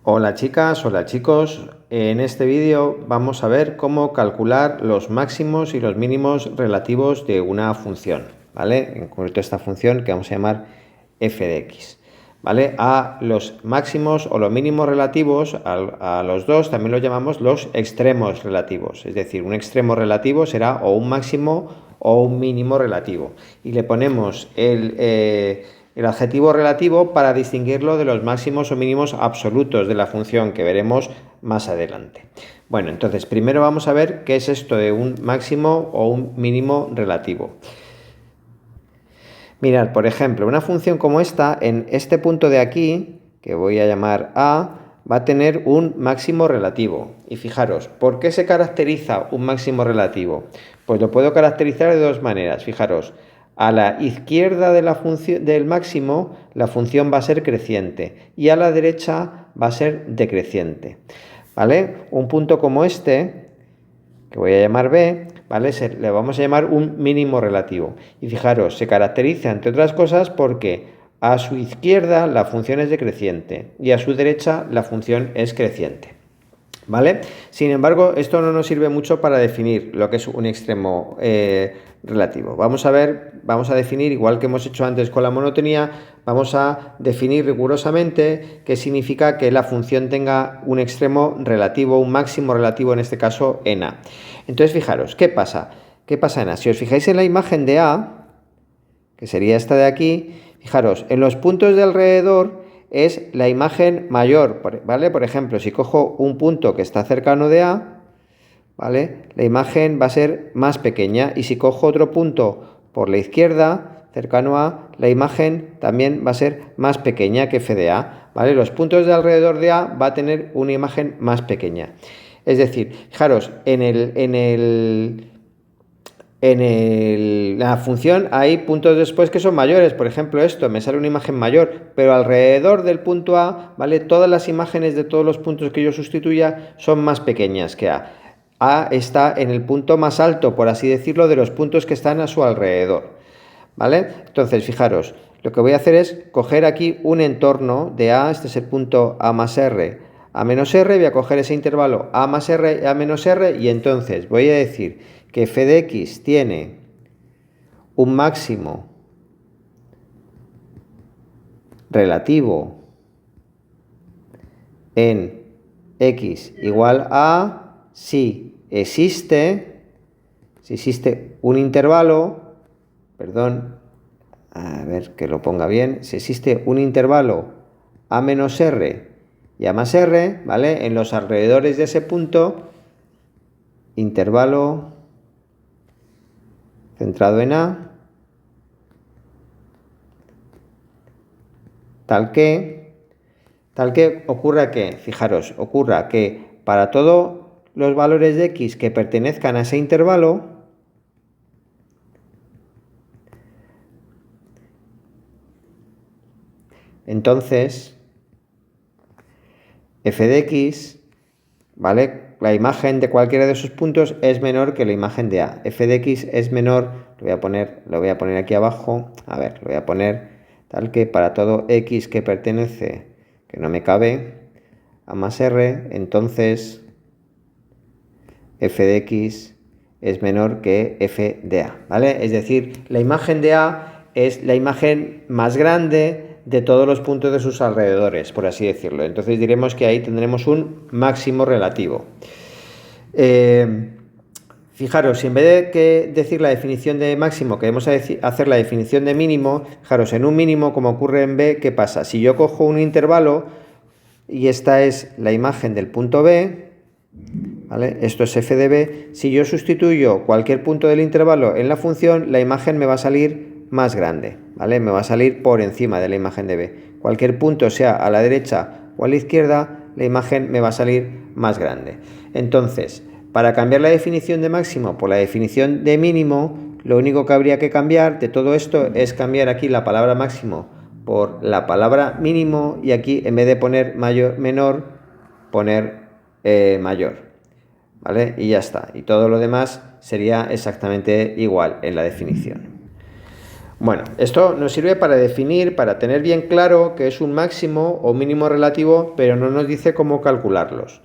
Hola chicas, hola chicos. En este vídeo vamos a ver cómo calcular los máximos y los mínimos relativos de una función, ¿vale? En concreto esta función que vamos a llamar f de x, ¿vale? A los máximos o los mínimos relativos, a los dos también los llamamos los extremos relativos, es decir, un extremo relativo será o un máximo o un mínimo relativo y le ponemos el adjetivo relativo para distinguirlo de los máximos o mínimos absolutos de la función que veremos más adelante. Bueno, entonces primero vamos a ver qué es esto de un máximo o un mínimo relativo. Mirad, por ejemplo, una función como esta, en este punto de aquí, que voy a llamar A, va a tener un máximo relativo. Y fijaros, ¿por qué se caracteriza un máximo relativo? Pues lo puedo caracterizar de dos maneras. Fijaros, a la izquierda de la función, del máximo, la función va a ser creciente y a la derecha va a ser decreciente. ¿Vale? Un punto como este, que voy a llamar B, ¿vale? Le vamos a llamar un mínimo relativo. Y fijaros, se caracteriza, entre otras cosas, porque a su izquierda la función es decreciente y a su derecha la función es creciente, ¿vale? Sin embargo, esto no nos sirve mucho para definir lo que es un extremo relativo. Vamos a definir, igual que hemos hecho antes con la monotonía, vamos a definir rigurosamente qué significa que la función tenga un extremo relativo, un máximo relativo, en este caso en A. Entonces, fijaros, ¿qué pasa? ¿Qué pasa en A? Si os fijáis en la imagen de A, que sería esta de aquí, fijaros, en los puntos de alrededor es la imagen mayor, ¿vale? Por ejemplo, si cojo un punto que está cercano de A, ¿vale? La imagen va a ser más pequeña, y si cojo otro punto por la izquierda, cercano a, la imagen también va a ser más pequeña que f de A, ¿vale? Los puntos de alrededor de A va a tener una imagen más pequeña. Es decir, fijaros, en la función hay puntos después que son mayores. Por ejemplo, esto me sale una imagen mayor, pero alrededor del punto A, ¿vale? Todas las imágenes de todos los puntos que yo sustituya son más pequeñas que A. A está en el punto más alto, por así decirlo, de los puntos que están a su alrededor, ¿vale? Entonces, fijaros, lo que voy a hacer es coger aquí un entorno de A, este es el punto A más R, A menos R, voy a coger ese intervalo A más R, A menos R, y entonces voy a decir que f de x tiene un máximo relativo en x igual a si existe un intervalo, perdón, a ver que lo ponga bien, si existe un intervalo a menos r y a más r, ¿vale? En los alrededores de ese punto, intervalo centrado en A, tal que ocurra que, fijaros, ocurra que para todos los valores de x que pertenezcan a ese intervalo, entonces f de x, ¿vale? La imagen de cualquiera de esos puntos es menor que la imagen de A. f de x es menor, lo voy a poner aquí abajo, a ver, lo voy a poner tal que para todo x que pertenece, que no me cabe, a más r, entonces f de x es menor que f de A, ¿vale? Es decir, la imagen de A es la imagen más grande de todos los puntos de sus alrededores, por así decirlo. Entonces diremos que ahí tendremos un máximo relativo. Fijaros, si en vez de decir la definición de máximo queremos hacer la definición de mínimo, fijaros, en un mínimo, como ocurre en B, ¿qué pasa? Si yo cojo un intervalo y esta es la imagen del punto B, ¿vale? Esto es f de B. Si yo sustituyo cualquier punto del intervalo en la función, la imagen me va a salir más grande, ¿vale? Me va a salir por encima de la imagen de B. Cualquier punto, sea a la derecha o a la izquierda, la imagen me va a salir más grande. Entonces, para cambiar la definición de máximo por la definición de mínimo, lo único que habría que cambiar de todo esto es cambiar aquí la palabra máximo por la palabra mínimo, y aquí en vez de poner menor, poner mayor. ¿Vale? Y ya está. Y todo lo demás sería exactamente igual en la definición. Bueno, esto nos sirve para definir, para tener bien claro qué es un máximo o mínimo relativo, pero no nos dice cómo calcularlos.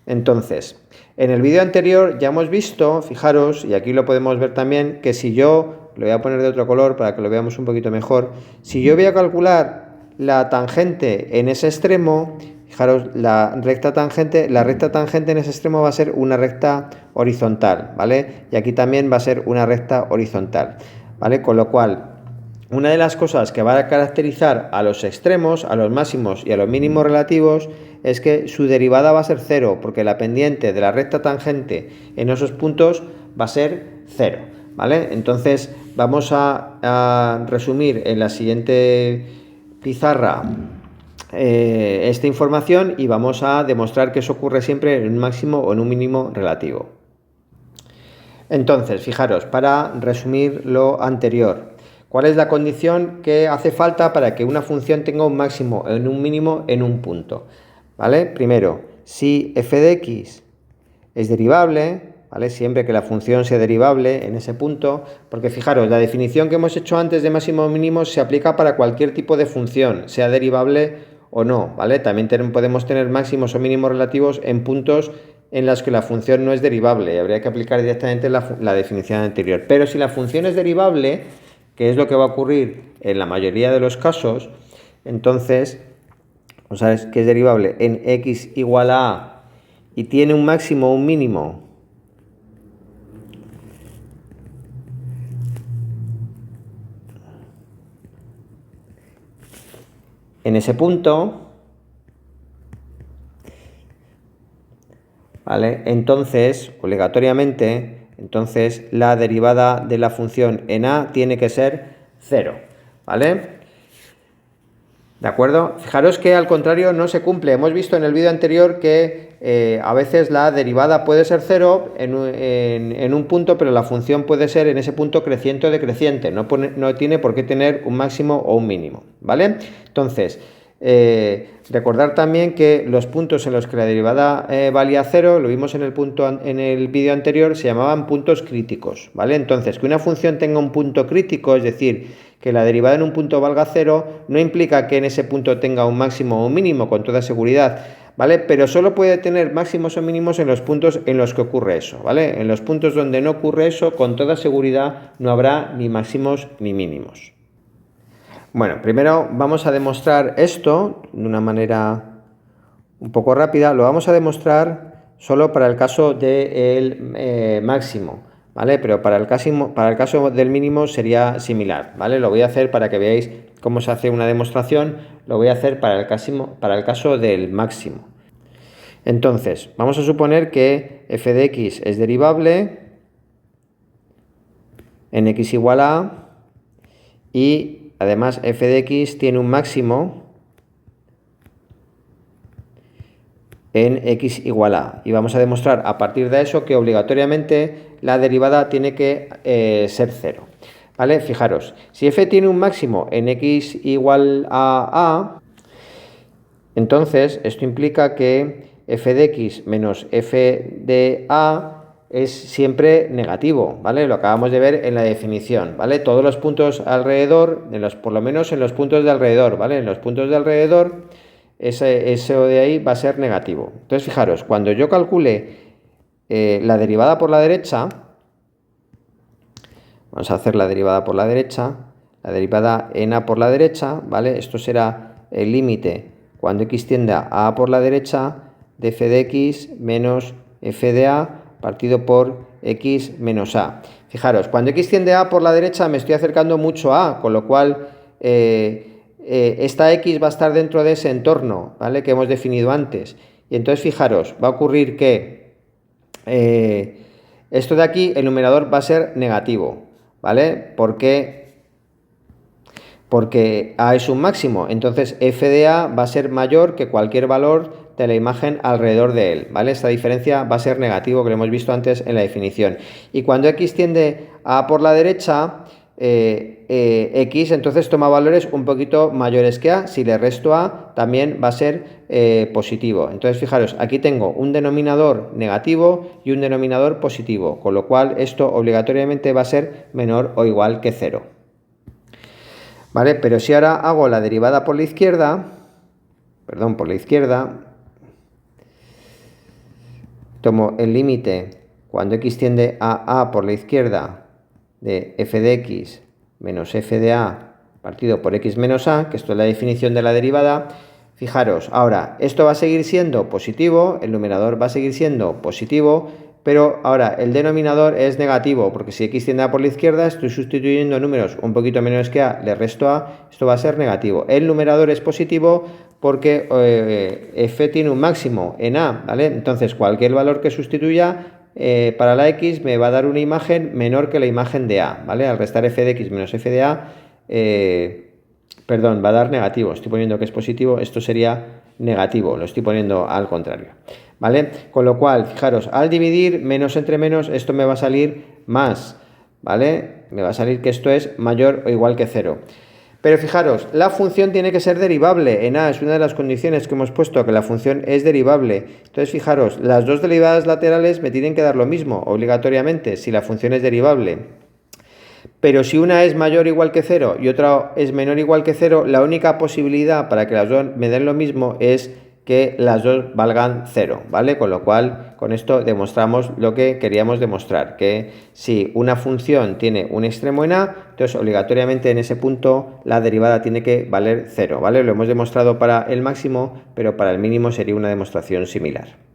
Entonces, en el vídeo anterior ya hemos visto, fijaros, y aquí lo podemos ver también, que si yo, lo voy a poner de otro color para que lo veamos un poquito mejor, si yo voy a calcular la tangente en ese extremo, fijaros, la recta tangente en ese extremo va a ser una recta horizontal, ¿vale? Y aquí también va a ser una recta horizontal, ¿vale? Con lo cual, una de las cosas que va a caracterizar a los extremos, a los máximos y a los mínimos relativos, es que su derivada va a ser cero, porque la pendiente de la recta tangente en esos puntos va a ser cero, ¿vale? Entonces vamos a resumir en la siguiente pizarra esta información y vamos a demostrar que eso ocurre siempre en un máximo o en un mínimo relativo. Entonces, fijaros, para resumir lo anterior, ¿cuál es la condición que hace falta para que una función tenga un máximo en un mínimo en un punto? ¿Vale? Primero, si f de x es derivable, ¿vale? Siempre que la función sea derivable en ese punto, porque fijaros, la definición que hemos hecho antes de máximo o mínimo se aplica para cualquier tipo de función, sea derivable o no, ¿vale? También podemos tener máximos o mínimos relativos en puntos en los que la función no es derivable y habría que aplicar directamente la definición anterior. Pero si la función es derivable, que es lo que va a ocurrir en la mayoría de los casos, entonces, vamos a ver que es derivable en x igual a a y tiene un máximo o un mínimo en ese punto, ¿vale? Entonces, obligatoriamente, la derivada de la función en a tiene que ser 0, ¿vale? ¿De acuerdo? Fijaros que al contrario no se cumple. Hemos visto en el vídeo anterior que a veces la derivada puede ser 0 en un punto, pero la función puede ser en ese punto creciente o decreciente. No tiene por qué tener un máximo o un mínimo, ¿vale? Entonces, recordar también que los puntos en los que la derivada valía 0, lo vimos en el vídeo anterior, se llamaban puntos críticos, ¿vale? Entonces, que una función tenga un punto crítico, es decir, que la derivada en un punto valga 0, no implica que en ese punto tenga un máximo o un mínimo, con toda seguridad, ¿vale? Pero solo puede tener máximos o mínimos en los puntos en los que ocurre eso, ¿vale? En los puntos donde no ocurre eso, con toda seguridad no habrá ni máximos ni mínimos. Bueno, primero vamos a demostrar esto de una manera un poco rápida. Lo vamos a demostrar solo para el caso del máximo, ¿vale? Pero para el caso del mínimo sería similar, ¿vale? Lo voy a hacer para que veáis cómo se hace una demostración. Lo voy a hacer para el caso del máximo. Entonces, vamos a suponer que f de x es derivable en x igual a a y además f de x tiene un máximo en x igual a. Y vamos a demostrar a partir de eso que obligatoriamente la derivada tiene que ser 0. ¿Vale? Fijaros, si f tiene un máximo en x igual a, entonces esto implica que f de x menos f de a es siempre negativo, ¿vale? Lo acabamos de ver en la definición, ¿vale? Todos los puntos alrededor, por lo menos en los puntos de alrededor, ¿vale? En los puntos de alrededor, eso de ahí va a ser negativo. Entonces, fijaros, cuando yo calcule la derivada por la derecha, vamos a hacer la derivada por la derecha, la derivada en a por la derecha, ¿vale? Esto será el límite cuando x tiende a a por la derecha de f de x menos f de a partido por x menos a. Fijaros, cuando x tiende a por la derecha me estoy acercando mucho a a, con lo cual esta x va a estar dentro de ese entorno, ¿vale? Que hemos definido antes. Y entonces, fijaros, va a ocurrir que esto de aquí, el numerador va a ser negativo, ¿vale? Porque a es un máximo, entonces f de a va a ser mayor que cualquier valor de la imagen alrededor de él, ¿vale? Esta diferencia va a ser negativo, que lo hemos visto antes en la definición. Y cuando x tiende a por la derecha, x entonces toma valores un poquito mayores que a. Si le resto a, también va a ser positivo. Entonces, fijaros, aquí tengo un denominador negativo y un denominador positivo, con lo cual esto obligatoriamente va a ser menor o igual que 0. ¿vale? Pero si ahora hago la derivada por la izquierda, tomo el límite cuando x tiende a por la izquierda de f de x menos f de a partido por x menos a, que esto es la definición de la derivada. Fijaros, ahora, esto va a seguir siendo positivo, el numerador va a seguir siendo positivo, pero ahora el denominador es negativo, porque si x tiende a por la izquierda, estoy sustituyendo números un poquito menos que a, le resto a, esto va a ser negativo. El numerador es positivo porque f tiene un máximo en a, ¿vale? Entonces, cualquier valor que sustituya para la x me va a dar una imagen menor que la imagen de a, ¿vale? Al restar f de x menos f de a, va a dar negativo. Estoy poniendo que es positivo, esto sería negativo, lo estoy poniendo al contrario, ¿vale? Con lo cual, fijaros, al dividir menos entre menos, esto me va a salir más, ¿vale? Me va a salir que esto es mayor o igual que 0. Pero fijaros, la función tiene que ser derivable. En a es una de las condiciones que hemos puesto, que la función es derivable. Entonces, fijaros, las dos derivadas laterales me tienen que dar lo mismo, obligatoriamente, si la función es derivable. Pero si una es mayor o igual que 0 y otra es menor o igual que 0, la única posibilidad para que las dos me den lo mismo es que las dos valgan 0, ¿vale? Con lo cual, con esto demostramos lo que queríamos demostrar, que si una función tiene un extremo en a, entonces obligatoriamente en ese punto la derivada tiene que valer 0, ¿vale? Lo hemos demostrado para el máximo, pero para el mínimo sería una demostración similar.